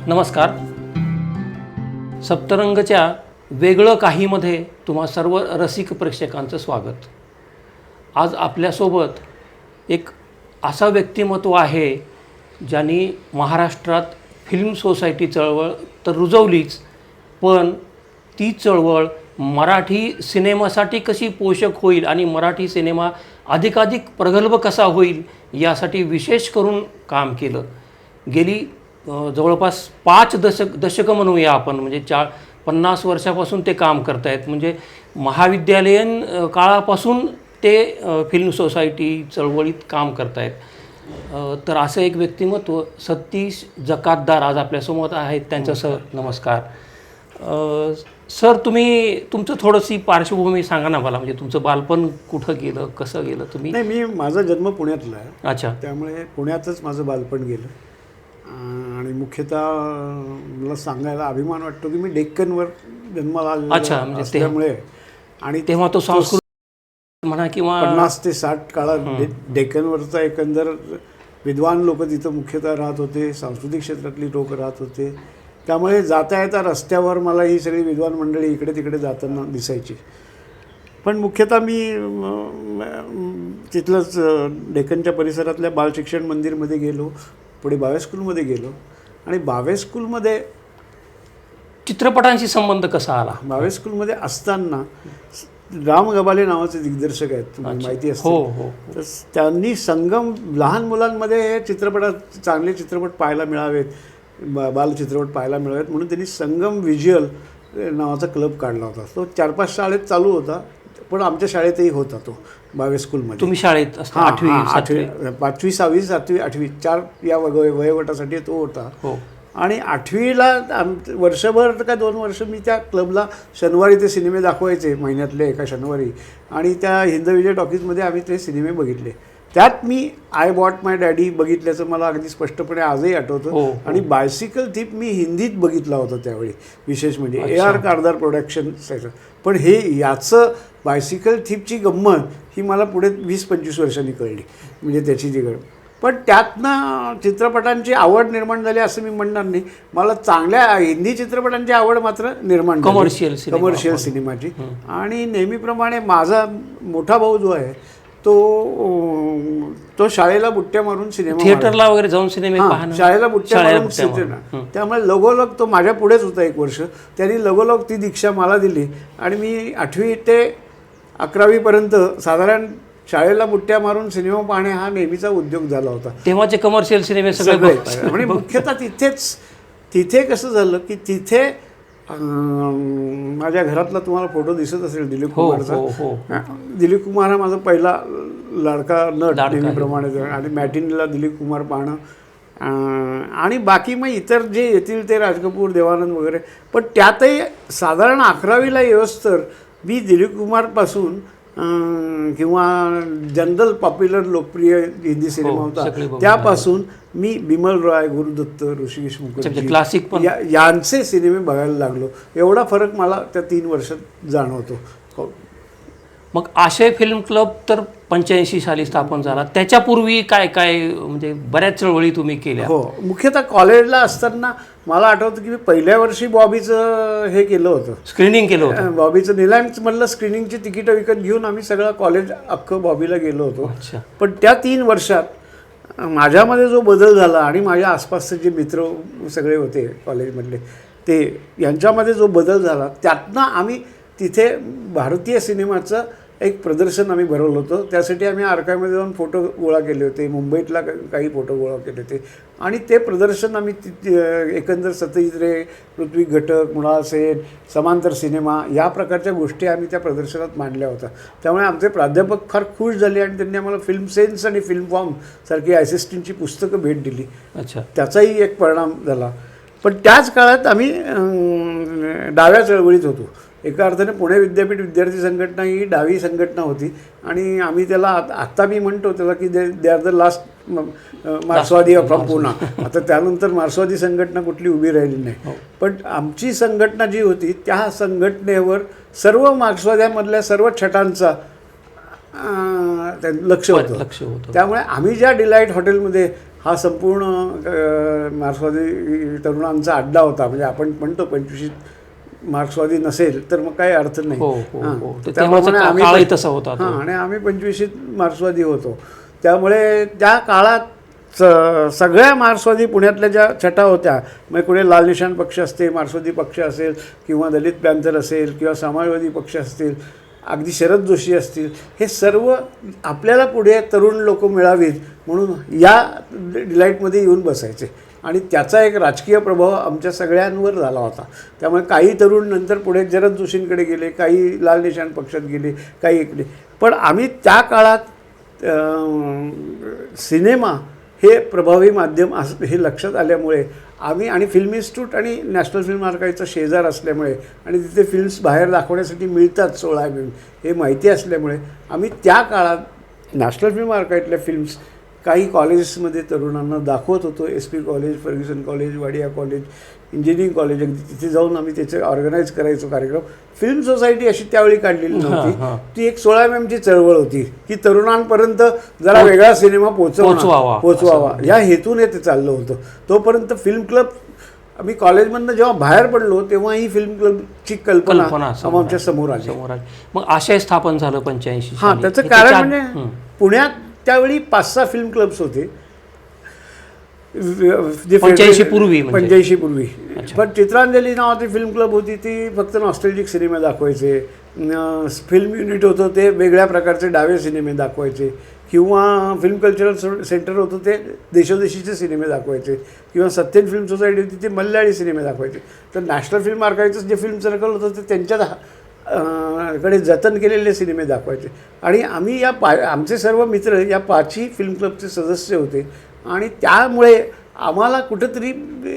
नमस्कार. सप्तरंगच्या वेगळं काहीमध्ये तुम्हा सर्व रसिक प्रेक्षकांचं स्वागत. आज आपल्यासोबत एक असा व्यक्तिमत्व आहे ज्यांनी महाराष्ट्रात फिल्म सोसायटी चळवळ तर रुजवलीच, पण ती चळवळ मराठी सिनेमासाठी कशी पोषक होईल आणि मराठी सिनेमा अधिकाधिक प्रगल्भ कसा होईल यासाठी विशेष करून काम केलं. गेली जवळपास 5 दशकं म्हणूया आपण, म्हणजे 50 वर्षापासून ते काम करत आहेत. म्हणजे महाविद्यालयीन काळापासून ते फिल्म सोसायटी चळवळीत काम करत आहेत. तर असं एक व्यक्तिमत्व सतीश जकातदार आज आपल्यासमोर आहेत. त्यांच्यासह नमस्कार. सर, तुम्ही तुमचं थोडीशी पार्श्वभूमी सांगा ना मला, म्हणजे तुमचं बालपण कुठं गेलं, कसं गेलं तुम्ही? नाही, माझा जन्म पुण्यातला आहे. अच्छा. त्यामुळे पुण्यातच माझं बालपण गेलं. आणि मुख्यतः मला सांगायला अभिमान वाटतो की मी डेक्कनवर जन्माला आलेलो असल्यामुळे, आणि तेव्हा तो संस्कृत म्हणा किंवा 50 ते 60 काळात डेक्कनवरचा एकंदर विद्वान लोक तिथं मुख्यतः राहत होते, सांस्कृतिक क्षेत्रातली लोक राहत होते. त्यामुळे जाता येता रस्त्यावर मला ही सगळी विद्वान मंडळी इकडे तिकडे जाताना दिसायची. पण मुख्यतः मी तिथलंच डेक्कनच्या परिसरातल्या बालशिक्षण मंदिरमध्ये गेलो, पुढे भावे स्कूलमध्ये गेलो. आणि भावे स्कूलमध्ये चित्रपटांशी संबंध कसा आला? भावे स्कूलमध्ये असताना राम गबाले नावाचे दिग्दर्शक आहेत, तुम्हाला माहिती असते. हो. तर त्यांनी संगम लहान मुलांमध्ये हे चित्रपटात चांगले चित्रपट पाहायला मिळावेत, बालचित्रपट पाहायला मिळावेत म्हणून त्यांनी संगम व्हिज्युअल नावाचा क्लब काढला होता. तो 4-5 शाळेत चालू होता, पण आमच्या शाळेतही होता तो भावे स्कूलमध्ये. तुम्ही शाळेत 8वी, 5वी, 6वी, 7वी, 8वी 4 या वयोगटासाठी तो होता. हो. आणि 8वीला वर्षभर का 2 वर्ष मी त्या क्लबला शनिवारी ते सिनेमे दाखवायचे, महिन्यातले एका शनिवारी. आणि त्या हिंद विजय टॉकीजमध्ये आम्ही ते सिनेमे बघितले. त्यात मी आय बॉट माय डॅडी बघितल्याचं मला अगदी स्पष्टपणे आजही आठवतं. आणि बायसिकल थीप मी हिंदीत बघितला होता त्यावेळी, विशेष म्हणजे AR कारदार प्रोडक्शनचं. पण हे याचं बायसिकल थीपची गंमत ही मला पुढे 20-25 वर्षांनी कळली, म्हणजे त्याची जी पण त्यातनं चित्रपटांची आवड निर्माण झाली असं मी म्हणणार नाही. मला चांगल्या हिंदी चित्रपटांची आवड मात्र निर्माण झाली, कमर्शियल सिनेमाची. आणि नेहमीप्रमाणे माझा मोठा भाऊ जो आहे तो शाळेला बुट्ट्या मारून सिनेमा, थिएटरला वगैरे जाऊन सिनेमे पाहणं, शाळेला बुट्ट्या मारून सिनेमा. त्यामुळे लगोलग तो माझ्या पुढेच होता 1 वर्ष. त्यांनी लगोलग ती दीक्षा मला दिली. आणि मी 8वी ते 11वीपर्यंत साधारण शाळेला बुट्ट्या मारून सिनेमा पाहणे हा नेहमीचा उद्योग झाला होता. तेव्हाचे कमर्शियल सिनेमे सगळे. म्हणजे मुख्यतः तिथे कसं झालं की तिथे माझ्या घरातला तुम्हाला फोटो दिसत असेल दिलीप कुमारचा. दिलीप कुमार हा माझा पहिला लाडका नट नेहमीप्रमाणे. आणि मॅटिनला दिलीप कुमार पाहणं, आणि बाकी मग इतर जे येतील ते राज कपूर, देवानंद वगैरे. पण त्यातही साधारण 11वीला येऊस्तर मी दिलीप कुमारपासून किंवा जनरल पॉप्युलर लोकप्रिय हिंदी सिनेमा होता त्यापासून मी बिमल रॉय, गुरुदत्त, ऋषिकेश मुखर्जी क्लासिक यांचे सिनेमे बघायला लागलो. एवढा फरक मला त्या 3 वर्षात जाणवतो. मग आशय फिल्म क्लब तर 85 साली स्थापन झाला. त्याच्यापूर्वी काय म्हणजे बऱ्याच चळवळी तुम्ही केल्या? हो, मुख्यतः कॉलेजला असताना मला आठवतं की मी पहिल्या वर्षी बॉबीचं हे केलं होतं, स्क्रीनिंग केलं होतं. बॉबीचं निलाममधलं स्क्रीनिंगची तिकीटं विकत घेऊन आम्ही सगळं कॉलेज अख्खं बॉबीला गेलो होतो. पण त्या 3 वर्षात माझ्यामध्ये जो बदल झाला आणि माझ्या आसपासचे जे मित्र सगळे होते कॉलेजमधले ते यांच्यामध्ये जो बदल झाला, त्यातनं आम्ही तिथे भारतीय सिनेमाचं एक प्रदर्शन आम्ही भरवलं होतं. त्यासाठी आम्ही आर्काईव्हमध्ये जाऊन फोटो गोळा केले होते, मुंबईतला काही फोटो गोळा केले होते. आणि ते प्रदर्शन आम्ही एकंदर सत्यजित रे, ऋत्विक घटक, मृणाल सेन, समांतर सिनेमा या प्रकारच्या गोष्टी आम्ही त्या प्रदर्शनात मांडल्या होत्या. त्यामुळे आमचे प्राध्यापक फार खुश झाले आणि त्यांनी आम्हाला फिल्म सेन्स आणि फिल्म फॉर्म सारखी ISSTची पुस्तकं भेट दिली. त्याचाही एक परिणाम झाला. पण त्याच काळात आम्ही डाव्या चळवळीत होतो. एका अर्थाने पुणे विद्यापीठ विद्यार्थी संघटना ही डावी संघटना होती. आणि आम्ही त्याला आत्ता मी म्हणतो त्याला की दे आर द लास्ट मार्क्सवादी फ्रॉम पुणा. आता त्यानंतर मार्क्सवादी संघटना कुठली उभी राहिली नाही. पण आमची संघटना जी होती त्या संघटनेवर सर्व मार्क्सवाद्यांमधल्या सर्व छटांचा त्यांचं लक्ष होतं. त्यामुळे आम्ही ज्या डिलाईट हॉटेलमध्ये हा संपूर्ण मार्क्सवादी तरुणांचा अड्डा होता, म्हणजे आपण म्हणतो 25 मार्क्सवादी नसेल तर मग काही अर्थ नाही. त्यामुळे आम्ही तसा होता आणि आम्ही 25 मार्क्सवादी होतो. त्यामुळे त्या काळात सगळ्या मार्क्सवादी पुण्यातल्या ज्या छटा होत्या, म्हणजे कुठे लाल निशाण पक्ष असते, मार्क्सवादी पक्ष असेल किंवा दलित पॅंथर असेल किंवा समाजवादी पक्ष असतील, अगदी शरद जोशी असतील, हे सर्व आपल्याला पुढे तरुण लोक मिळावीत म्हणून या डिलाईटमध्ये येऊन बसायचे आणि त्याचा एक राजकीय प्रभाव आमच्या सगळ्यांवर झाला होता. त्यामुळे काही तरुण नंतर पुढे शरद जोशींकडे गेले, काही लाल निशाण पक्षात गेले, काही इकडे. पण आम्ही त्या काळात सिनेमा हे प्रभावी माध्यम हे लक्षात आल्यामुळे आम्ही आणि फिल्म इन्स्टिट्यूट आणि नॅशनल फिल्म आर्काईव्हचा शेजार असल्यामुळे आणि तिथे फिल्म्स बाहेर दाखवण्यासाठी मिळतात 16 mm हे माहिती असल्यामुळे आम्ही त्या काळात नॅशनल फिल्म आर्काईव्हतल्या फिल्म्स काही कॉलेजेसमध्ये तरुणांना दाखवत होतो. SP college, Fergusson college, Wadia college, engineering college, अगदी तिथे जाऊन आम्ही त्याचे ऑर्गनाईज करायचो कार्यक्रम. फिल्म सोसायटी अशी त्यावेळी काढलेली नव्हती, ती एक 16 mm ची चळवळ होती की तरुणांपर्यंत जरा वेगळा सिनेमा पोचवावा या हेतूने ते चाललं होतं. तोपर्यंत फिल्म क्लब आम्ही कॉलेजमधनं जेव्हा बाहेर पडलो तेव्हा ही फिल्म क्लबची कल्पना आमच्या समोर आली. मग आशय स्थापन झालं 85. हां, त्याचं कारण म्हणजे पुण्यात त्यावेळी 5-6 फिल्म क्लब्स होते 85 पूर्वी. पण चित्रांजली नावाची फिल्म क्लब होती, ती फक्त नॉस्टॅल्जिक सिनेमे दाखवायचे. फिल्म युनिट होतं ते वेगळ्या प्रकारचे डावे सिनेमे दाखवायचे, किंवा फिल्म कल्चरल सेंटर होतं ते देशोदेशीचे सिनेमे दाखवायचे, किंवा सत्यन फिल्म सोसायटी होती ते मल्याळी सिनेमे दाखवायचे. तर नॅशनल फिल्म आर्काईव्हचं जे फिल्म सर्कल होतं ते त्यांच्या कडे जतन केलेले सिनेमे दाखवायचे. आणि आम्ही आमचे सर्व मित्र या 5ही फिल्म क्लबचे सदस्य होते आणि त्यामुळे आम्हाला कुठंतरी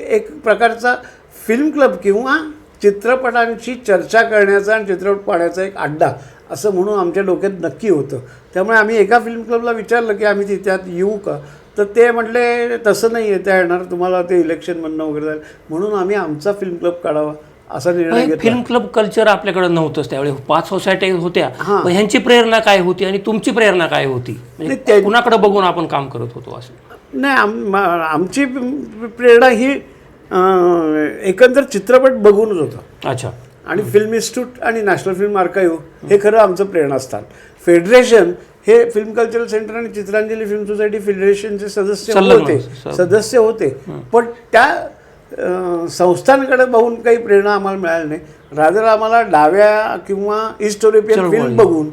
एक प्रकारचा फिल्म क्लब किंवा चित्रपटांची चर्चा करण्याचा आणि चित्रपट पाहण्याचा एक अड्डा असं म्हणून आमच्या डोक्यात नक्की होतं. त्यामुळे आम्ही एका फिल्म क्लबला विचारलं की आम्ही त्यात येऊ का, तर ते म्हटले तसं नाही येता येणार तुम्हाला, ते इलेक्शनमधनं वगैरे जाईल, म्हणून आम्ही आमचा फिल्म क्लब काढावा असा निर्णय घेतला. फिल्म क्लब कल्चर आपल्याकडे नव्हतंच त्यावेळी, 5 सोसायटी होत्या. ह्यांची प्रेरणा काय होती आणि तुमची प्रेरणा काय होती, म्हणजे कुणाकडे बघून आपण काम करत होतो असं? नाही, आमची प्रेरणा ही एकंदर चित्रपट बघूनच होतं. अच्छा. आणि फिल्म इन्स्टिट्यूट आणि नॅशनल फिल्म आर्काईव्ह हे खरं आमचं प्रेरणास्थान. फेडरेशन हे फिल्म कल्चरल सेंटर आणि चित्रांजली फिल्म सोसायटी फेडरेशनचे सदस्य होते. पण त्या संस्थांकडे बघून काही प्रेरणा आम्हाला मिळाली नाही. रादर आम्हाला डाव्या किंवा ईस्ट युरोपियन फिल्म बघून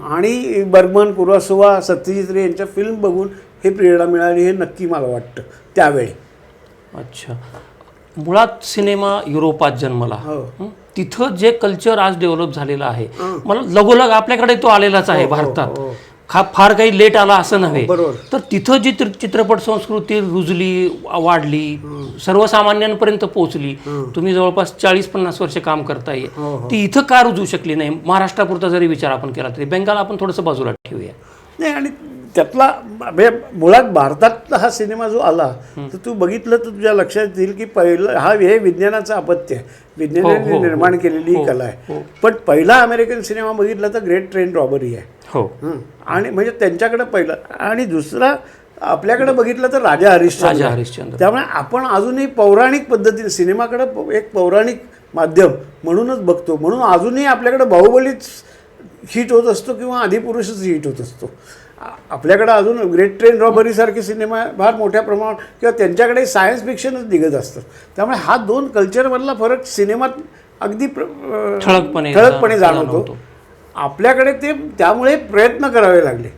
आणि बर्मन, कुरासोवा, सत्यजित रे यांच्या फिल्म बघून हे प्रेरणा मिळाली, हे नक्की मला वाटतं त्यावेळी. अच्छा. मुळात सिनेमा युरोपात जन्मला, तिथं जे कल्चर आज डेव्हलप झालेलं आहे, मला लगोलग आपल्याकडे तो आलेलाच आहे भारतात. फार काही लेट आला असं नव्हे. तर तिथं जी चित्रपट संस्कृती रुजली, वाढली, सर्वसामान्यांपर्यंत पोहोचली. तुम्ही जवळपास 40-50 वर्ष काम करताय, ती इथं का रुजू शकली नाही? महाराष्ट्रापुरता जरी विचार आपण केला तरी बेंगाल आपण थोडंसं बाजूला ठेवूया. नाही, आणि त्यातला मुळात भारतात हा सिनेमा जो आला तर तू बघितलं तर तुझ्या लक्षात येईल की पहिलं हे विज्ञानाचं अपत्य आहे, विज्ञानाने निर्माण केलेली ही कला आहे. पण पहिला अमेरिकन सिनेमा बघितला तर ग्रेट ट्रेन रॉबरी आहे. आणि म्हणजे त्यांच्याकडे पहिलं. आणि दुसरा आपल्याकडे बघितलं तर राजा हरिश्चंद्र. त्यामुळे आपण अजूनही पौराणिक पद्धतीने सिनेमाकडे एक पौराणिक माध्यम म्हणूनच बघतो. म्हणून अजूनही आपल्याकडे बाहुबलीच हिट होत असतो किंवा आदिपुरुषच हिट होत असतो. आपल्याकडं अजून ग्रेट ट्रेन रॉबरीसारखे सिनेमा फार मोठ्या प्रमाणात, किंवा त्यांच्याकडे सायन्स फिक्शनच निघत असतं. त्यामुळे हा 2 कल्चरमधला फरक सिनेमात अगदी ठळकपणे जाणवतो. आपल्याकडे ते त्यामुळे प्रयत्न करावे लागले.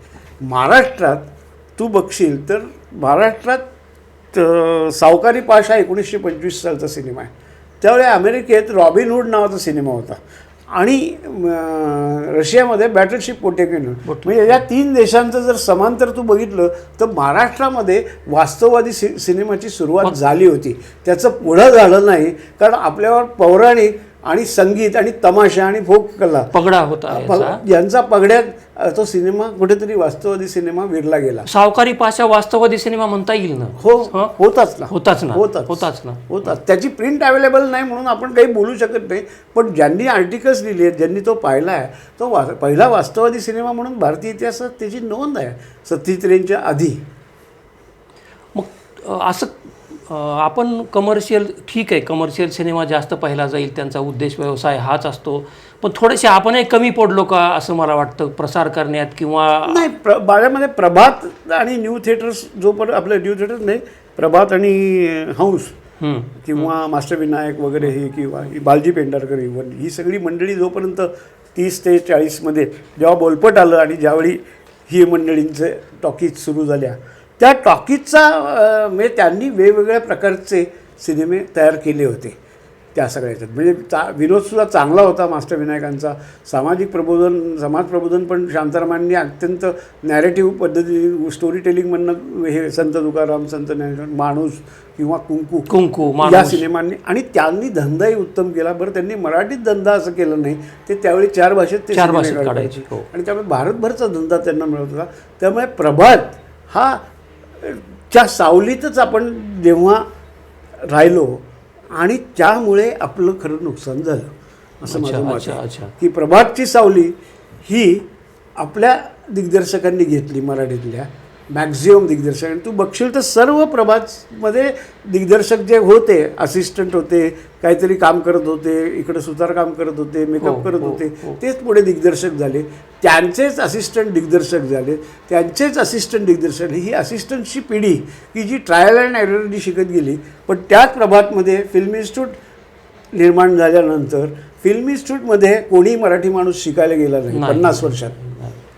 महाराष्ट्रात तू बघशील तर महाराष्ट्रात सावकारी पाशा 1925 सालचा सिनेमा आहे. त्यावेळी अमेरिकेत रॉबिनहूड नावाचा सिनेमा होता आणि रशियामध्ये बॅटलशिप पोटेकिन. म्हणजे या 3 देशांचं जर समांतर तू बघितलं तर महाराष्ट्रामध्ये वास्तववादी सिनेमाची सुरुवात झाली होती. त्याचं पुढं झालं नाही, कारण आपल्यावर पौराणिक आणि संगीत आणि तमाशा आणि फोक कला पगडा होता याचा. यांचा पगड्यात तो सिनेमा कुठेतरी वास्तववादी सिनेमा विरला गेला. सावकारी पाशा वास्तववादी सिनेमा म्हणता येईल ना. होताच ना. होताच. त्याची प्रिंट अवेलेबल नाही म्हणून आपण काही बोलू शकत नाही, पण ज्यांनी आर्टिकल्स लिहिले आहेत, ज्यांनी तो पाहिला आहे, तो पहिला वास्तववादी सिनेमा म्हणून भारतीय इतिहासात त्याची नोंद आहे, सत्यजित आधी. मग असं आपण कमर्शियल, ठीक आहे, कमर्शियल सिनेमा जास्त पाहिला जाईल, त्यांचा उद्देश व्यवसाय हाच असतो, पण थोडेसे आपणही कमी पडलो का असं मला वाटतं प्रसार करण्यात किंवा नाही. माझ्यामध्ये प्रभात आणि न्यू थिएटर्स जोपर्यंत आपलं न्यू थिएटर नाही, प्रभात आणि हंस किंवा मास्टर विनायक वगैरे हे किंवा बालजी पेंढारकर इव्हन ही सगळी मंडळी जोपर्यंत 30 ते 40मध्ये जेव्हा बोलपट आलं आणि ज्यावेळी ही मंडळींचे टॉकीज सुरू झाल्या, त्या टॉकीजचा म्हणजे त्यांनी वेगवेगळ्या प्रकारचे सिनेमे तयार केले होते त्या सगळ्याच्यात. म्हणजे विनोदसुद्धा चांगला होता मास्टर विनायकांचा. सामाजिक प्रबोधन, समाज प्रबोधन पण शांतारामांनी अत्यंत नॅरेटिव्ह पद्धती स्टोरी टेलिंगमधनं हे संत तुकाराम, संत ज्ञानेश्वर, माणूस किंवा कुंकू या सिनेमांनी, आणि त्यांनी धंदाही उत्तम केला. बरं, त्यांनी मराठीत धंदा असं केलं नाही, ते त्यावेळी 4 भाषेत ते काढायचे आणि त्यामुळे भारतभरचा धंदा त्यांना मिळत होता. त्यामुळे प्रभात हा च्या सावलीतच आपण जेव्हा राहिलो आणि त्यामुळे आपलं खरं नुकसान झालं असं माझं मत आहे. की प्रभातची सावली ही आपल्या दिग्दर्शकांनी घेतली, मराठीतल्या मॅक्झिमम दिग्दर्शकांनी. तू बघशील तर सर्व प्रभातमध्ये दिग्दर्शक जे होते, असिस्टंट होते, काहीतरी काम करत होते, इकडं सुतार काम करत होते, मेकअप करत होते, तेच पुढे दिग्दर्शक झाले, त्यांचेच असिस्टंट दिग्दर्शक झाले, त्यांचेच असिस्टंट दिग्दर्शक. ही असिस्टंटची पिढी की जी ट्रायल अँड एररनी शिकत गेली. पण त्याच प्रभातमध्ये फिल्म इन्स्टिट्यूट निर्माण झाल्यानंतर फिल्म इन्स्टिट्यूटमध्ये कोणी मराठी माणूस शिकायला गेला नाही 50 वर्षात.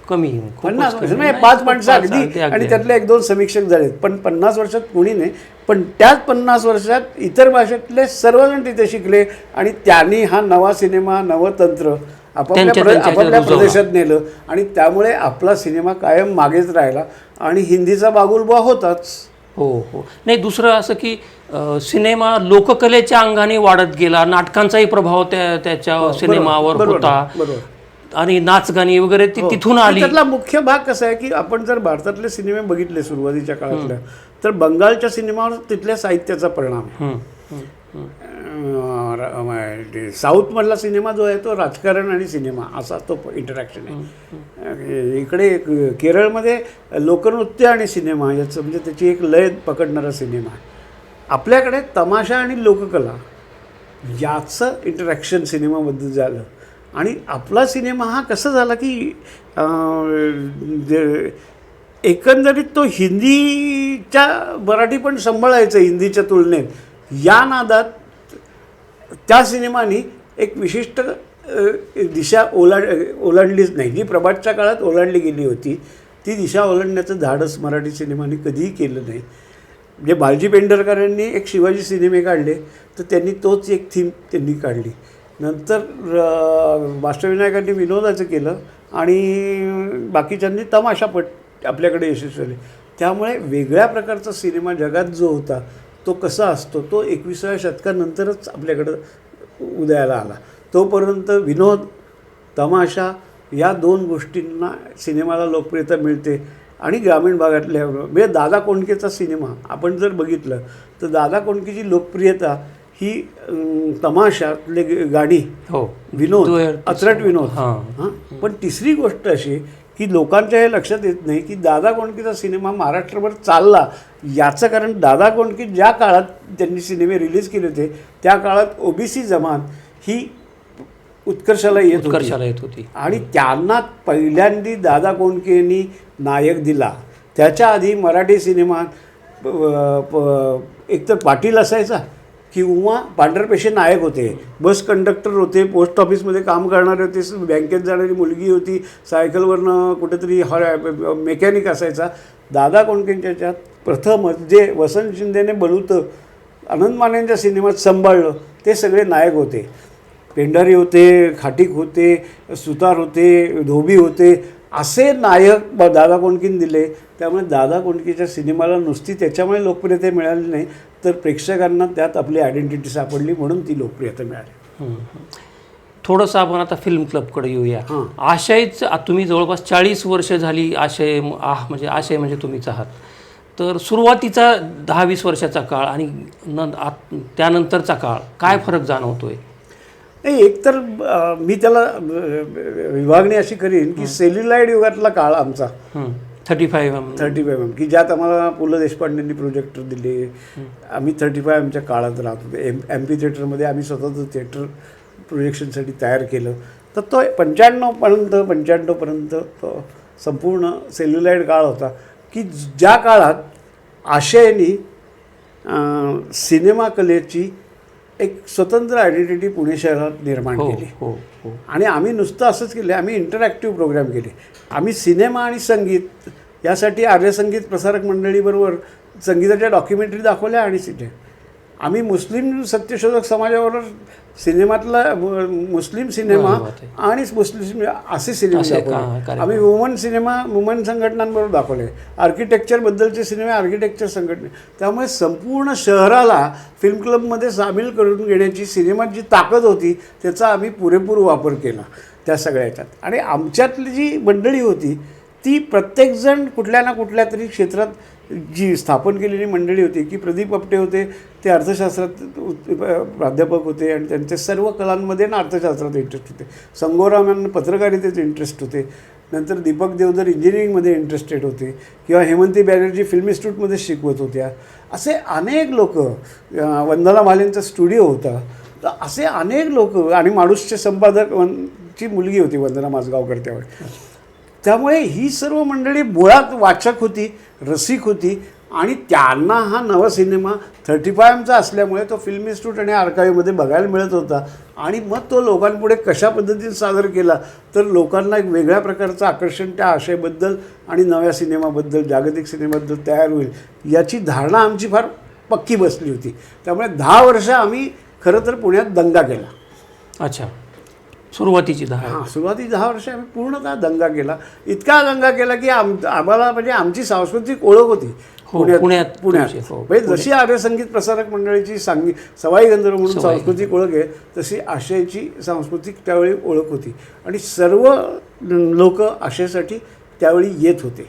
कमी 50 वर्ष नाही, 5 माणसं अगदी, आणि त्यातले 1-2 समीक्षक झालेत, पण 50 वर्षात कोणी नाही. पण त्याच 50 वर्षात इतर भाषेतले सर्वजण तिथे शिकले आणि त्यांनी हा नवा सिनेमा, नवं तंत्र आपापल्या प्रदेशात नेलं आणि त्यामुळे आपला सिनेमा कायम मागेच राहिला आणि हिंदीचा बागुलबुवा होताच. हो. नाही, दुसरं असं की सिनेमा लोककलेच्या अंगाने वाढत गेला, नाटकांचाही प्रभाव त्याच्या सिनेमावर होता आणि नाचगाणी वगैरे ती तिथून आली. त्यातला मुख्य भाग कसा आहे की आपण जर भारतातले सिनेमे बघितले सुरुवातीच्या काळातल्या, तर बंगालच्या सिनेमावर तिथल्या साहित्याचा परिणाम आहे. साऊथमधला सिनेमा जो आहे तो राजकारण आणि सिनेमा असा तो इंटरॅक्शन आहे. इकडे केरळमध्ये लोकनृत्य आणि सिनेमा याचं म्हणजे त्याची एक लय पकडणारा सिनेमा आहे. आपल्याकडे तमाशा आणि लोककला याचं इंटरॅक्शन सिनेमाबद्दल झालं आणि आपला सिनेमा हा कसा झाला की एकंदरीत तो हिंदीच्या मराठी पण सांभाळायचं हिंदीच्या तुलनेत. या नादात त्या सिनेमानी एक विशिष्ट दिशा ओलांडलीच नाही, जी प्रभातच्या काळात ओलांडली गेली होती ती दिशा ओलांडण्याचं धाडस मराठी सिनेमाने कधीही केलं नाही. म्हणजे बालजी पेंढारकरांनी एक शिवाजी सिनेमे काढले तर त्यांनी तोच एक थीम त्यांनी काढली. नंतर मास्टर विनायकांनी विनोदाचं केलं आणि बाकीच्यांनी तमाशापट आपल्याकडे यशस्वी झाले. त्यामुळे वेगळ्या प्रकारचा सिनेमा जगात जो होता तो कसा असतो तो 21व्या शतकानंतरच आपल्याकडं उदयाला आला. तोपर्यंत विनोद, तमाशा या 2 गोष्टींना सिनेमाला लोकप्रियता मिळते. आणि ग्रामीण भागातल्या म्हणजे दादा कोंडकेचा सिनेमा आपण जर बघितलं तर दादा कोंडकेची लोकप्रियता ही तमाशातले गाणी, विनोद, अत्रट विनोद. पण तिसरी गोष्ट अशी की लोकांच्या हे लक्षात येत नाही की दादा कोंडकेचा सिनेमा महाराष्ट्रभर चालला याचं कारण दादा कोंडके ज्या काळात त्यांनी सिनेमे रिलीज केले होते त्या काळात ओबीसी जमात ही उत्कर्षाला येत होती आणि त्यांना पहिल्यांदी दादा कोंडकेंनी नायक दिला. त्याच्या आधी मराठी सिनेमात एकतर पाटील असायचा किंवा पांढरपेशे नायक होते, बस कंडक्टर होते, पोस्ट ऑफिसमध्ये काम करणारे होते, बँकेत जाणारी मुलगी होती, सायकलवरनं कुठेतरी मेकॅनिक असायचा. दादा कोंडकेंच्या ह्याच्यात प्रथम जे वसंत शिंदेने बलुतं आनंद मानेंच्या सिनेमात सांभाळलं ते सगळे नायक होते. पेंढारी होते, खाटीक होते, सुतार होते, धोबी होते, असे नायक दादा कोंडकेंनी दिले. त्यामुळे दादा कोंडकेच्या सिनेमाला नुसती त्याच्यामुळे लोकप्रियता मिळाली नाही तर प्रेक्षकांना त्यात आपली आयडेंटिटी सापडली म्हणून ती लोकप्रियता मिळाली. थोडंसं आपण आता फिल्म क्लबकडे येऊया. आशयच तुम्ही जवळपास 40 वर्ष झाली म्हणजे आशय म्हणजे तुम्हीच आहात. तर सुरुवातीचा 10-20 वर्षाचा काळ आणि त्यानंतरचा काळ काय फरक जाणवतोय? नाही, एकतर मी त्याला विभागणी अशी करीन की सेल्युलाइड युगातला काळ आमचा 35 की ज्यात आम्हाला पु ल देशपांडेंनी प्रोजेक्टर दिले. आम्ही 35 च्या काळात राहत होतो. एमपी थिएटरमध्ये आम्ही स्वतःचं थिएटर प्रोजेक्शनसाठी तयार केलं. तर तो 95पर्यंत तो संपूर्ण सेल्युलाइड काळ होता की ज्या काळात आशयनी सिनेमा कलेची एक स्वतंत्र आयडेंटिटी पुणे शहरात निर्माण केली. आणि आम्ही नुसतं असंच केलं, आम्ही इंटरॅक्टिव्ह प्रोग्राम केले. आम्ही सिनेमा आणि संगीत यासाठी आर्य संगीत प्रसारक मंडळीबरोबर संगीताच्या डॉक्युमेंटरी दाखवल्या. आणि आम्ही मुस्लिम सत्यशोधक समाजाबरोबर सिनेमातला मुस्लिम सिनेमा आणि मुस्लिम असे सिनेमे दाखवले. आम्ही वुमन संघटनांबरोबर दाखवले. आर्किटेक्चरबद्दलचे सिनेमे आर्किटेक्चर संघटने. त्यामुळे संपूर्ण शहराला फिल्म क्लबमध्ये सामील करून घेण्याची सिनेमात जी ताकद होती त्याचा आम्ही पुरेपूर वापर केला त्या सगळ्या ह्याच्यात. आणि आमच्यातली जी मंडळी होती ती प्रत्येकजण कुठल्या ना कुठल्या तरी क्षेत्रात जी स्थापन केलेली मंडळी होती की प्रदीप आपटे होते, ते अर्थशास्त्रात प्राध्यापक होते आणि त्यांचे सर्व कलांमध्ये ना अर्थशास्त्रात इंटरेस्ट होते. संगोराम यांना पत्रकारितेत इंटरेस्ट होते. नंतर दीपक देवधर इंजिनिअरिंगमध्ये इंटरेस्टेड होते किंवा हेमंती बॅनर्जी फिल्म इन्स्टिट्यूटमध्ये शिकवत होत्या. असे अनेक लोक, वंदना भालेंचा स्टुडिओ होता. तर असे अनेक लोक आणि माणूसचे संपादकची मुलगी होती वंदना माजगावकर त्यावेळी. त्यामुळे ही सर्व मंडळी मुळात वाचक होती, रसिक होती आणि त्यांना हा नवा सिनेमा 35चा असल्यामुळे तो फिल्म इन्स्टिट्यूट आणि आर्काईव्हमध्ये बघायला मिळत होता. आणि मग तो लोकांपुढे कशा पद्धतीने सादर केला तर लोकांना एक वेगळ्या प्रकारचं आकर्षण त्या आशयबद्दल आणि नव्या सिनेमाबद्दल, जागतिक सिनेमाबद्दल तयार होईल याची धारणा आमची फार पक्की बसली होती. त्यामुळे 10 वर्ष आम्ही खरं तर पुण्यात दंगा केला. अच्छा, सुरुवातीची 10 वर्ष आम्ही पूर्णतः दंगा केला. इतका दंगा केला की आम्हाला म्हणजे आमची सांस्कृतिक ओळख होती पुण्यात. म्हणजे जशी आर्य संगीत प्रसारक मंडळीची सवाई गंधर्व म्हणून सांस्कृतिक ओळख आहे तशी आशयची सांस्कृतिक त्यावेळी ओळख होती. आणि सर्व लोक आशयसाठी त्यावेळी येत होते.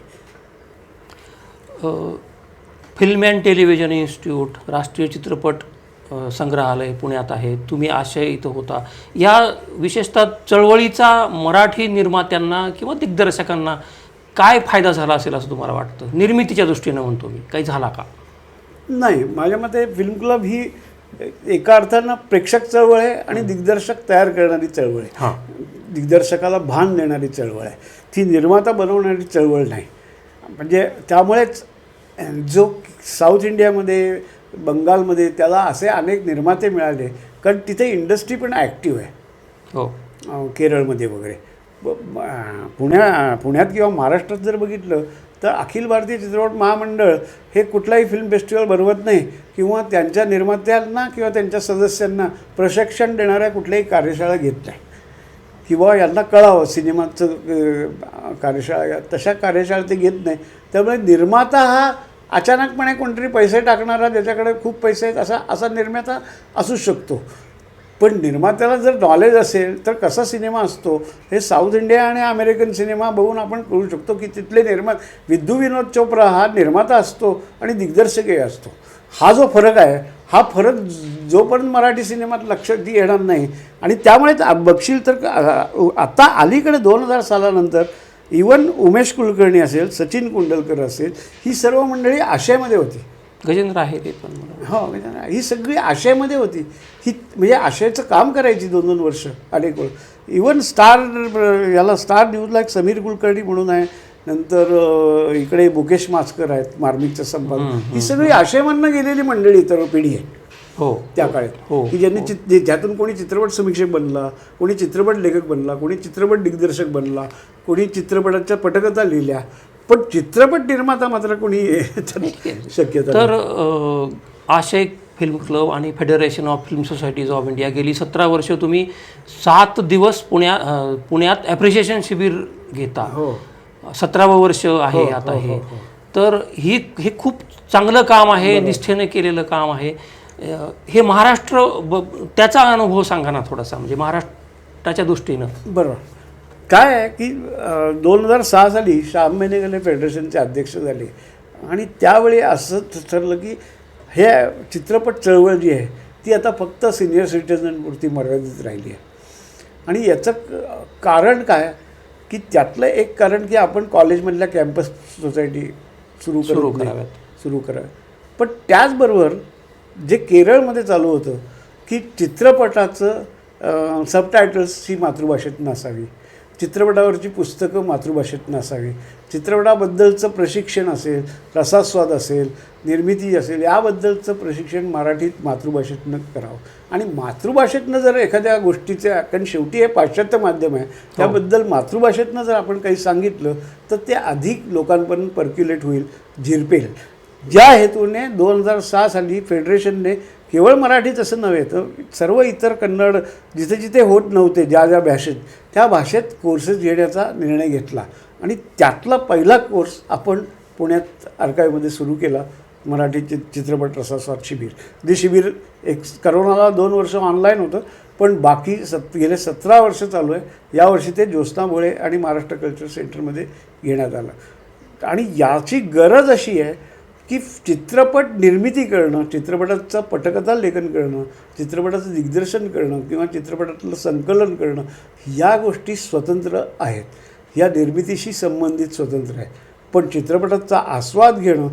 फिल्म अँड टेलिव्हिजन इन्स्टिट्यूट, राष्ट्रीय चित्रपट संग्रहालय पुण्यात आहे, तुम्ही आशय इथं होता. या विशेषतः चळवळीचा मराठी निर्मात्यांना किंवा दिग्दर्शकांना काय फायदा झाला असेल असं तुम्हाला वाटतं? निर्मितीच्या दृष्टीनं म्हणतो मी, काही झाला का? नाही, माझ्या मते फिल्म क्लब ही एका अर्थानं प्रेक्षक चळवळ आहे आणि दिग्दर्शक तयार करणारी चळवळ आहे. दिग्दर्शकाला भान देणारी चळवळ आहे, ती निर्माता बनवणारी चळवळ नाही. म्हणजे त्यामुळेच जो साऊथ इंडियामध्ये, बंगालमध्ये त्याला असे अनेक निर्माते मिळाले कारण तिथे इंडस्ट्री पण ॲक्टिव्ह आहे. केरळमध्ये वगैरे. पुण्यात किंवा महाराष्ट्रात जर बघितलं तर अखिल भारतीय चित्रपट महामंडळ हे कुठलाही फिल्म फेस्टिवल भरवत नाही किंवा त्यांच्या निर्मात्यांना किंवा त्यांच्या सदस्यांना प्रशिक्षण देणाऱ्या कुठल्याही कार्यशाळा घेत नाही किंवा यांना कळावं सिनेमाचं कार्यशाळा, तशा कार्यशाळा ते घेत नाही. त्यामुळे निर्माता हा अचानकपणे कोणतरी पैसे टाकणारा, ज्याच्याकडे खूप पैसे आहेत असा निर्माता असू शकतो. पण निर्मात्याला जर नॉलेज असेल तर कसा सिनेमा असतो हे साऊथ इंडिया आणि अमेरिकन सिनेमा बघून आपण कळू शकतो की तिथले विद्यू विनोद चोप्रा हा निर्माता असतो आणि दिग्दर्शकही असतो. हा जो फरक आहे, हा फरक जोपर्यंत मराठी सिनेमात लक्षात येणार नाही. आणि त्यामुळे बघशील तर आता अलीकडे 2000 सालानंतर इवन उमेश कुलकर्णी असेल, सचिन कुंडलकर असेल, ही सर्व मंडळी आशयमध्ये होती. गजेंद्र आहे ते पण. ही सगळी आशयमध्ये होती. ही म्हणजे आशयचं काम करायची 2-2 वर्ष अनेक वर्ष. इवन स्टार न्यूजला एक समीर कुलकर्णी म्हणून आहे, नंतर इकडे मुकेश माचकर आहेत मार्मिकचं संपादक. ही सगळी आशयमधनं गेलेली मंडळी तर पिढी आहे त्या काळात की ज्यांनी ज्यातून कोणी चित्रपट समीक्षक बनला, कोणी चित्रपट लेखक बनला, कोणी चित्रपट दिग्दर्शक बनला, कोणी चित्रपटाच्या पटकथा लिहिल्या, पण चित्रपट निर्माता मात्र कोणी शक्यता. तर आशय फिल्म क्लब आणि federation of film societies of India गेली 17 वर्ष तुम्ही 7 दिवस पुण्यात ॲप्रिशिएशन शिबिर घेता. 17वं वर्ष आहे आता हे. तर हे खूप चांगलं काम आहे, निष्ठेने केलेलं काम आहे. हे महाराष्ट्र त्याचा अनुभव सांगा ना थोडासा, म्हणजे महाराष्ट्राच्या दृष्टीनं. बरोबर. काय आहे की 2006 साली श्याम बेनेगल हे फेडरेशनचे अध्यक्ष झाले आणि त्यावेळी असं ठरलं की हे चित्रपट चळवळ जी आहे ती आता फक्त सिनियर सिटिझनपुरती मर्यादित राहिली आहे. आणि याचं कारण काय की त्यातलं एक कारण की आपण कॉलेजमधल्या कॅम्पस सोसायटी सुरू कराव्यात. पण त्याचबरोबर जे केरळमध्ये चालू होतं की चित्रपटाचं सबटायटल्स ही मातृभाषेत नसावी, चित्रपटावरची पुस्तकं मातृभाषेत नसावी, चित्रपटाबद्दलचं प्रशिक्षण असेल, रसास्वाद असेल, निर्मिती असेल, याबद्दलचं प्रशिक्षण मराठीत मातृभाषेतनं करावं. आणि मातृभाषेतनं जर एखाद्या गोष्टीचे, कारण शेवटी हे पाश्चात्य माध्यम आहे, त्याबद्दल मातृभाषेतनं जर आपण काही सांगितलं तर ते अधिक लोकांपर्यंत पर्क्युलेट होईल, झिरपेल. ज्या हेतूने 2006 साली फेडरेशनने केवळ मराठीच असं नव्हे तर सर्व इतर कन्नड जिथे जिथे होत नव्हते ज्या ज्या भाषेत, त्या भाषेत कोर्सेस घेण्याचा निर्णय घेतला. आणि त्यातला पहिला कोर्स आपण पुण्यात आर्काईव्हमध्ये सुरू केला, मराठी चित्रपट रसास्वाद शिबिर. जे शिबिर करोनाला 2 वर्ष ऑनलाईन होतं, पण बाकी गेले 17 वर्ष चालू आहे. यावर्षी ते ज्योत्स्ना भोळे आणि महाराष्ट्र कल्चर सेंटरमध्ये घेण्यात आलं. आणि याची गरज अशी आहे की चित्रपट निर्मिती करणं, चित्रपटाचं पटकथा लेखन करणं, चित्रपटाचं दिग्दर्शन करणं किंवा चित्रपटातलं संकलन करणं, या गोष्टी स्वतंत्र आहेत, या निर्मितीशी संबंधित स्वतंत्र आहे. पण चित्रपटाचा आस्वाद घेणं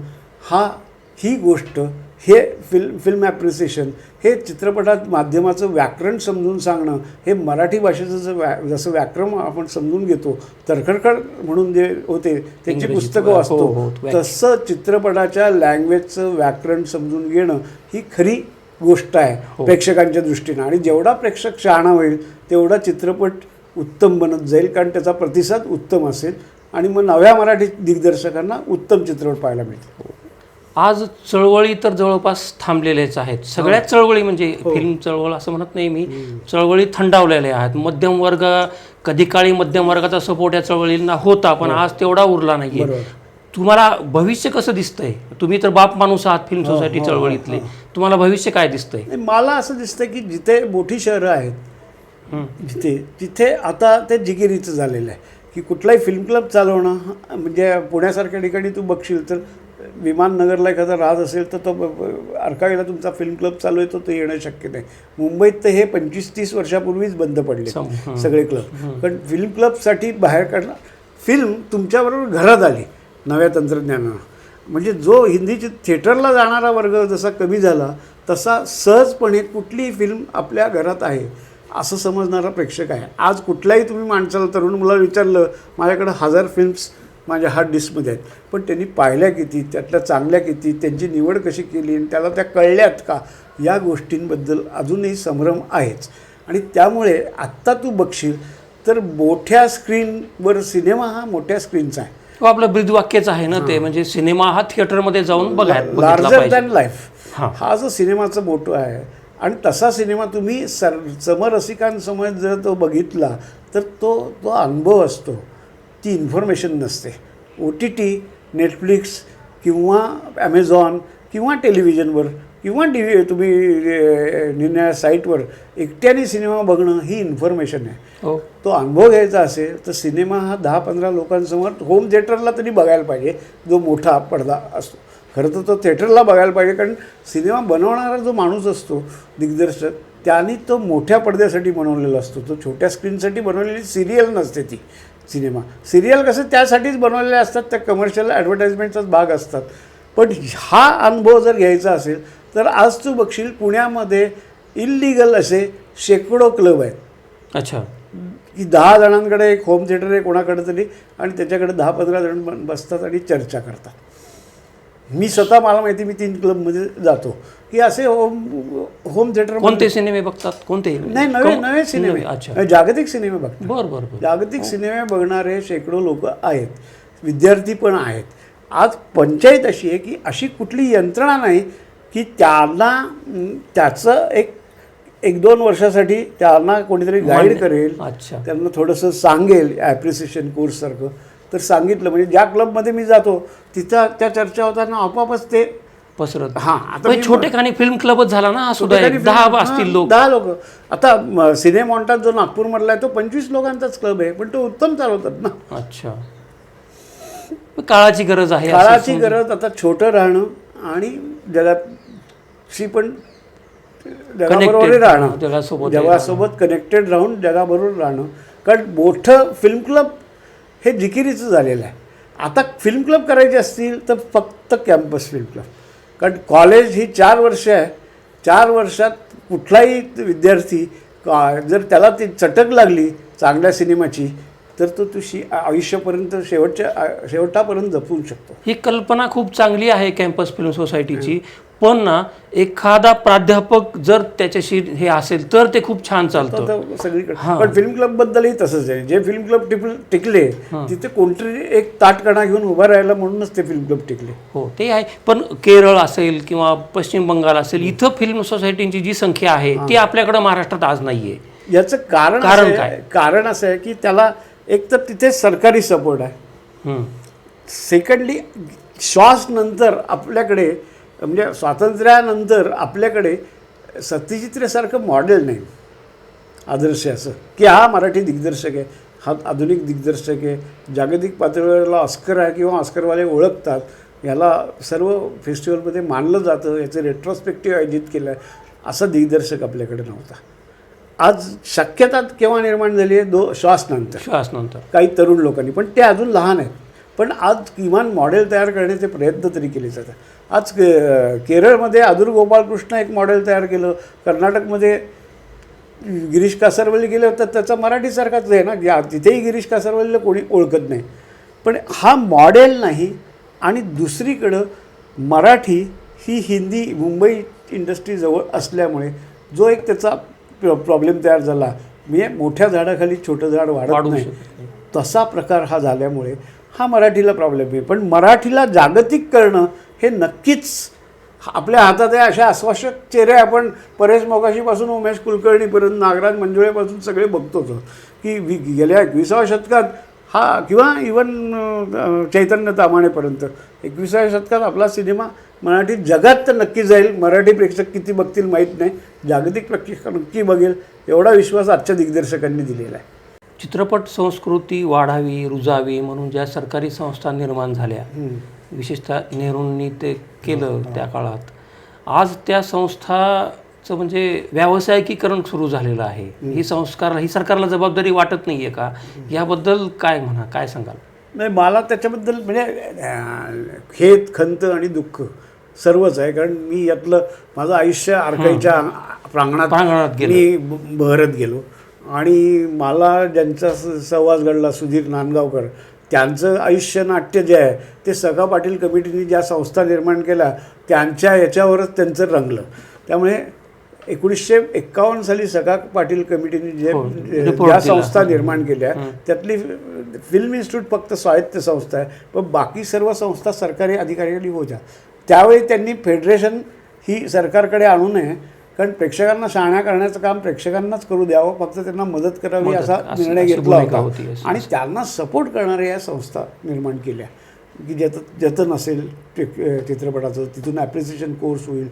ही गोष्ट, हे फिल्म ॲप्रिसिएशन, हे चित्रपटात माध्यमाचं व्याकरण समजून सांगणं, हे मराठी भाषेचं जसं व्याकरण आपण समजून घेतो, तरखडखड म्हणून जे होते त्यांची पुस्तकं वाचतो, तसं चित्रपटाच्या लँग्वेजचं व्याकरण समजून घेणं ही खरी गोष्ट आहे प्रेक्षकांच्या दृष्टीनं. आणि जेवढा प्रेक्षक शहाणा होईल तेवढा चित्रपट उत्तम बनत जाईल, कारण त्याचा प्रतिसाद उत्तम असेल आणि मग नव्या मराठी दिग्दर्शकांना उत्तम चित्रपट पाहायला मिळतो. आज चळवळी तर जवळपास थांबलेल्याच आहेत. सगळ्याच चळवळी, म्हणजे फिल्म चळवळ असं म्हणत नाही मी, चळवळी थंडावलेल्या आहेत. मध्यम वर्ग, कधी काळी मध्यम वर्गाचा सपोर्ट या चळवळींना होता, पण आज तेवढा उरला नाही. तुम्हाला भविष्य कसं दिसतंय? तुम्ही तर बाप माणूस आहात फिल्म सोसायटी चळवळीतले, तुम्हाला भविष्य काय दिसतंय? मला असं दिसतंय की जिथे मोठी शहरं आहेत तिथे आता ते जिगिरीचं झालेलं आहे की कुठलाही फिल्म क्लब चालवणं. म्हणजे पुण्यासारख्या ठिकाणी तू बघशील तर विमाननगरला एखादा राज असेल तर तो आर्काईव्हला तुमचा फिल्म क्लब चालू आहे तो येणं शक्य नाही. मुंबईत तर हे 25-30 वर्षापूर्वीच बंद पडले सगळे क्लब. पण फिल्म क्लबसाठी बाहेर काढणं, फिल्म तुमच्याबरोबर घरात आली नव्या तंत्रज्ञानानं. म्हणजे जो हिंदी थिएटरला जाणारा वर्ग जसा कमी झाला तसा सहजपणे कुठलीही फिल्म आपल्या घरात आहे असं समजणारा प्रेक्षक आहे. आज कुठल्याही तुम्ही माणसाला, तरुण मुलाला विचारलं, माझ्याकडे 1000 फिल्म्स माझ्या हार्ड डिस्कमध्ये आहेत, पण त्यांनी पाहिल्या किती, त्यातल्या चांगल्या किती, त्यांची निवड कशी केली आणि त्याला त्या कळल्यात का, या गोष्टींबद्दल अजूनही संभ्रम आहेच. आणि त्यामुळे आत्ता तू बघशील तर मोठ्या स्क्रीनवर सिनेमा हा मोठ्या स्क्रीनचा आहे. आपलं ब्रीदवाक्यच आहे ना ते, म्हणजे सिनेमा हा थिएटरमध्ये जाऊन लार्जर दॅन लाईफ हा जो सिनेमाचा मोटो आहे. आणि तसा सिनेमा तुम्ही समरसिकांसमोर जर तो बघितला तर तो अनुभव असतो, ती इन्फॉर्मेशन नसते. OTT, नेटफ्लिक्स किंवा ॲमेझॉन किंवा टेलिव्हिजनवर किंवा तुम्ही निरनिराळ्या साईटवर एकट्याने सिनेमा बघणं ही इन्फॉर्मेशन आहे. तो अनुभव घ्यायचा असेल तर सिनेमा हा 10-15 लोकांसमोर होम थिएटरला तरी बघायला पाहिजे, जो मोठा पडदा असतो. खरं तर तो थिएटरला बघायला पाहिजे, कारण सिनेमा बनवणारा जो माणूस असतो दिग्दर्शक, त्याने तो मोठ्या पडद्यासाठी बनवलेला असतो. तो छोट्या स्क्रीनसाठी बनवलेली सिरियल नसते ती. सिरियल कसं त्यासाठीच बनवलेले असतात, त्या कमर्शियल ॲडव्हर्टाइजमेंटचाच भाग असतात. पण हा अनुभव जर घ्यायचा असेल तर आज तू बघशील पुण्यामध्ये इल्लिगल असे शेकडो क्लब आहेत. अच्छा. की 10 जणांकडे एक होम थिएटर आहे कोणाकडे तरी, आणि त्याच्याकडे 10-15 जण बसतात आणि चर्चा करतात. मी स्वतः, मला माहिती, मी 3 क्लबमध्ये जातो की असे होम थिएटर. कोणते सिनेमे बघतात? कोणते? नाही, नवे सिनेमे, जागतिक सिनेमे बघतात. बरं. जागतिक सिनेमे बघणारे शेकडो लोक आहेत, विद्यार्थी पण आहेत. आज पंचायत अशी आहे की अशी कुठली यंत्रणा नाही की त्यांना त्याचं एक 2 वर्षासाठी त्यांना कोणीतरी गाईड करेल, त्यांना थोडंसं सांगेल ॲप्रिसिएशन कोर्ससारखं. तर सांगितलं म्हणजे ज्या क्लबमध्ये मी जातो तिथं त्या चर्चा होताना आपोआपच ते पसरत. हां, आता पण छोटेखानी फिल्म क्लबच झाला ना हा सुद्धा, एक 10 असतील लोक. 10 लोक. आता सिनेमॉन्टात जो नागपूरमधला आहे तो 25 लोकांचाच क्लब आहे, पण तो उत्तम चालवतात ना. अच्छा, काळाची गरज आहे. काळाची गरज, आता छोटं राहणं आणि जगाशी पण जगाबरोबर राहणं, जगासोबत कनेक्टेड राहून जगाबरोबर राहणं. कारण मोठं फिल्म क्लब हे जिकिरीचं झालेलं आहे. आता फिल्म क्लब करायचे असतील तर फक्त कॅम्पस फिल्म क्लब. कारण कॉलेज ही 4 वर्ष आहे. 4 वर्षात कुठलाही विद्यार्थी जर त्याला ती चटक लागली चांगल्या सिनेमाची तर तो तुझी आयुष्यापर्यंत शेवटापर्यंत जपू शकतो. ही कल्पना खूप चांगली आहे कॅम्पस फिल्म सोसायटीची. पण ना एखादा प्राध्यापक जर त्याच्याशी हे असेल तर ते खूप छान चालतं सगळीकडे. पण फिल्म क्लब बद्दलही तसंच आहे. जे फिल्म क्लब टिकले तिथे कोणतरी एक ताटकणा घेऊन उभा राहिला म्हणूनच ते फिल्म क्लब टिकले. हो ते आहे. पण केरळ असेल किंवा पश्चिम बंगाल असेल, इथं फिल्म सोसायटींची जी संख्या आहे ती आपल्याकडे महाराष्ट्रात आज नाहीये. याचं कारण काय? कारण असं आहे की त्याला एक तर तिथे सरकारी सपोर्ट आहे. सेकंडली श्वास नंतर आपल्याकडे म्हणजे स्वातंत्र्यानंतर आपल्याकडे सत्यजित्रेसारखं मॉडेल नाही आदर्श असं की हा मराठी दिग्दर्शक आहे, हा आधुनिक दिग्दर्शक आहे, जागतिक पातळीवरला ऑस्कर आहे किंवा ऑस्करवाले ओळखतात, याला सर्व फेस्टिवलमध्ये मानलं जातं, याचं रेट्रोस्पेक्टिव्ह आयोजित केलं आहे, असा दिग्दर्शक आपल्याकडे नव्हता. आज शक्यता केव्हा निर्माण झाली आहे? श्वास नंतर काही तरुण लोकांनी, पण ते अजून लहान आहेत. पण आज किमान मॉडेल तयार करण्याचे प्रयत्न तरी केले जातात. आज केरळमध्ये अदूर गोपालकृष्ण एक मॉडेल तयार केलं, कर्नाटकमध्ये गिरीश कासारवल्ली गेलं तर त्याचा मराठीसारखाच आहे ना, तिथेही गिरीश कासारवल्लीला कोणी ओळखत नाही. पण हा मॉडेल नाही. आणि दुसरीकडं मराठी ही हिंदी मुंबई इंडस्ट्रीजवळ असल्यामुळे जो एक त्याचा प्रॉब्लेम तयार झाला, म्हणजे मोठ्या झाडाखाली छोटं झाड वाढत नाही, तसा प्रकार हा झाल्यामुळे हा मराठीला प्रॉब्लेम आहे. पण मराठीला जागतिक करणं हे नक्कीच आपल्या हातात आहे. अशा आश्वासक चेहरे आपण परेश मोकाशीपासून उमेश कुलकर्णीपर्यंत, नागराज मंजुळेपासून सगळे बघतोच की गेल्या 21व्या शतकात हा किंवा इवन चैतन्य तामाणेपर्यंत 21व्या शतकात आपला सिनेमा मराठी जगात तर नक्की जाईल. मराठी प्रेक्षक किती बघतील माहीत नाही, जागतिक प्रेक्षक नक्की बघेल एवढा विश्वास आजच्या दिग्दर्शकांनी दिलेला आहे. चित्रपट संस्कृती वाढावी, रुजावी म्हणून ज्या सरकारी संस्था निर्माण झाल्या, विशेषतः नेहरूंनी ते केलं त्या काळात, आज त्या संस्थाचं म्हणजे व्यावसायिकीकरण सुरू झालेलं आहे. ही सरकारला जबाबदारी वाटत नाही आहे का? याबद्दल काय सांगाल? नाही, मला त्याच्याबद्दल म्हणजे खेद, खंत आणि दुःख सर्वच आहे. कारण मी यातलं माझं आयुष्य आर्काईच्या प्रांगणात मी बहरत गेलो आणि मला ज्यांचा सहवास घडला, सुधीर नांदगावकर, त्यांचं आयुष्य नाट्य जे आहे ते सखा पाटील कमिटीने ज्या संस्था निर्माण केल्या त्यांच्या याच्यावरच त्यांचं रंगलं. त्यामुळे 1951 साली सखा पाटील कमिटीने ज्या संस्था निर्माण केल्या त्यातली फिल्म इन्स्टिट्यूट फक्त स्वायत्त संस्था आहे, पण बाकी सर्व संस्था सरकारी अधिकारी होत्या. त्यावेळी त्यांनी फेडरेशन ही सरकारकडे आणू नये, कारण प्रेक्षकांना शहाण्या करण्याचं काम प्रेक्षकांनाच करू द्यावं, फक्त त्यांना मदत करावी असा निर्णय घेतला होता. आणि त्यांना सपोर्ट करणाऱ्या या संस्था निर्माण केल्या की ज्याचं नसेल चित्रपटाचं तिथून ॲप्रिसिएशन कोर्स होईल.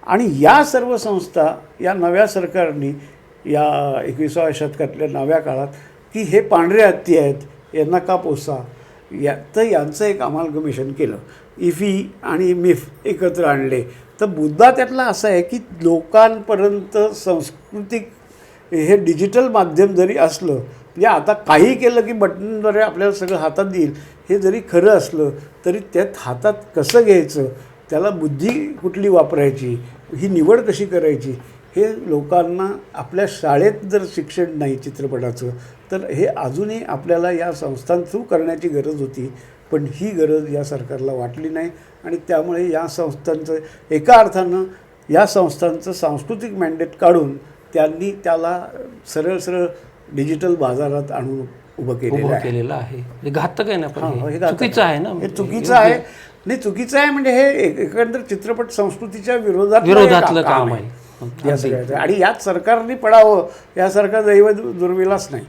आणि या सर्व संस्था या नव्या सरकारने या 21व्या शतकातल्या नव्या काळात की हे पांढरे हत्ती आहेत, यांना का पोसा, तर यांचं एक अमालगमेशन केलं. इफी आणि मिफ एकत्र आणले. तर मुद्दा त्यातला असा आहे की लोकांपर्यंत सांस्कृतिक हे डिजिटल माध्यम जरी असलं, म्हणजे आता काही केलं की बटनद्वारे आपल्याला सगळं हातात येईल, हे जरी खरं असलं तरी त्यात हातात कसं घ्यायचं, त्याला बुद्धी कुठली वापरायची, ही निवड कशी करायची, हे लोकांना आपल्या शाळेत जर शिक्षण नाही चित्रपटाचं तर हे अजूनही आपल्याला या संस्थां थ्रू करण्याची गरज होती. पण ही गरज या सरकारला वाटली नाही आणि त्यामुळे या संस्थांचं एका अर्थानं या संस्थांचं सांस्कृतिक मॅन्डेट काढून त्यांनी त्याला सरळ डिजिटल बाजारात आणून उभं केलेलं आहे. घातक आहे ना, पण चुकीचं आहे ना. हे चुकीचं आहे. नाही, चुकीचं आहे म्हणजे हे एकंदर चित्रपट संस्कृतीच्या विरोधातलं काम आहे या सगळ्याचं. आणि यात सरकारने पडावं यासारखा दैव दुर्विलास नाही.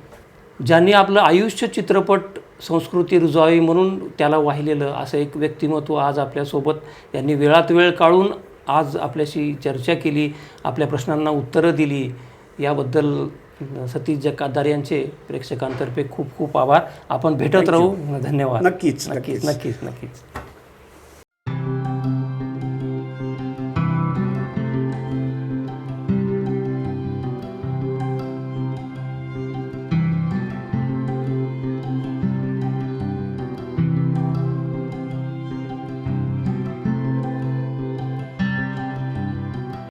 ज्यांनी आपलं आयुष्य चित्रपट संस्कृती रुजवावी म्हणून त्याला वाहिलेलं असं एक व्यक्तिमत्व आज आपल्यासोबत यांनी वेळात वेळ काढून आज आपल्याशी चर्चा केली, आपल्या प्रश्नांना उत्तरं दिली. याबद्दल सतीश जकादार यांचे प्रेक्षकांतर्फे खूप खूप आभार. आपण भेटत राहू. धन्यवाद. नक्कीच नक्कीच नक्कीच नक्कीच.